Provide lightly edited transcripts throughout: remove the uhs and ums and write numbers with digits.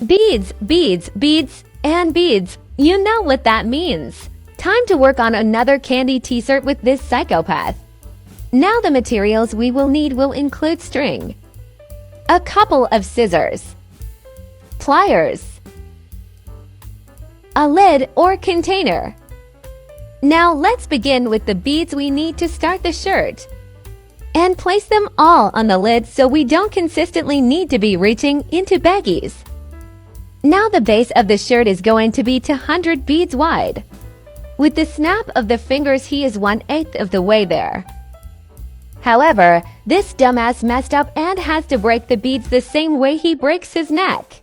Beads, beads, beads, and beads. You know what that means. Time to work on another Kandi T-Shirt with this psychopath. Now the materials we will need will include string, a couple of scissors, pliers, a lid or container. Now let's begin with the beads we need to start the shirt. And place them all on the lid so we don't consistently need to be reaching into baggies. Now the base of the shirt is going to be 200 beads wide. With the snap of the fingers he is 1/8 of the way there. However, this dumbass messed up and has to break the beads the same way he breaks his neck.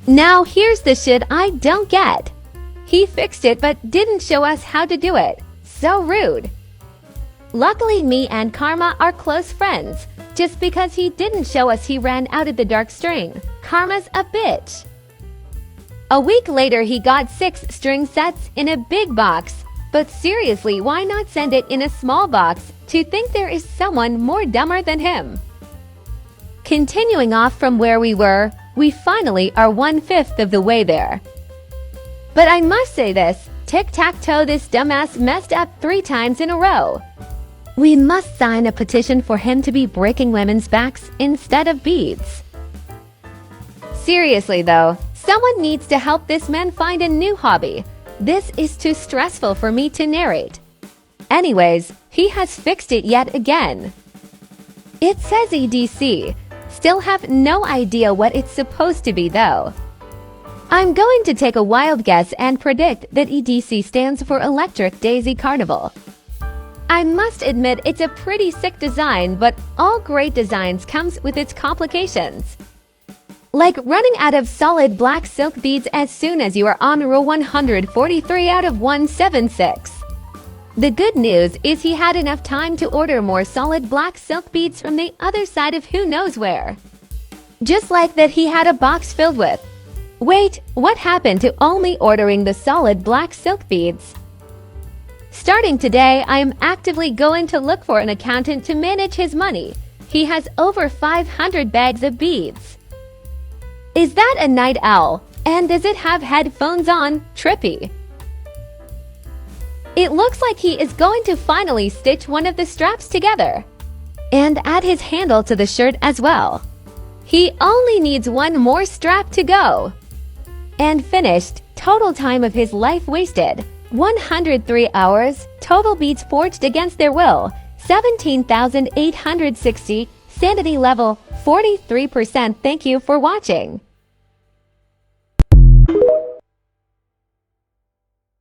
Now here's the shit I don't get. He fixed it but didn't show us how to do it. So rude. Luckily me and Karma are close friends. Just because he didn't show us he ran out of the dark string. Karma's a bitch. A week later he got 6 string sets in a big box. But seriously, why not send it in a small box to think there is someone more dumber than him? Continuing off from where we were, we finally are 1/5 of the way there. But I must say this, tic-tac-toe, this dumbass messed up 3 times in a row. We must sign a petition for him to be breaking women's backs instead of beads. Seriously though, someone needs to help this man find a new hobby. This is too stressful for me to narrate. Anyways, he has fixed it yet again. It says EDC. Still have no idea what it's supposed to be though. I'm going to take a wild guess and predict that EDC stands for Electric Daisy Carnival. I must admit it's a pretty sick design, but all great designs comes with its complications. Like running out of solid black silk beads as soon as you are on row 143 out of 176. The good news is he had enough time to order more solid black silk beads from the other side of who knows where. Just like that he had a box filled with. Wait, what happened to only ordering the solid black silk beads? Starting today, I am actively going to look for an accountant to manage his money. He has over 500 bags of beads. Is that a night owl? And does it have headphones on? Trippy. It looks like he is going to finally stitch one of the straps together. And add his handle to the shirt as well. He only needs one more strap to go. And finished. Total time of his life wasted. 103 hours, total beads forged against their will, 17,860, sanity level 43%. Thank you for watching.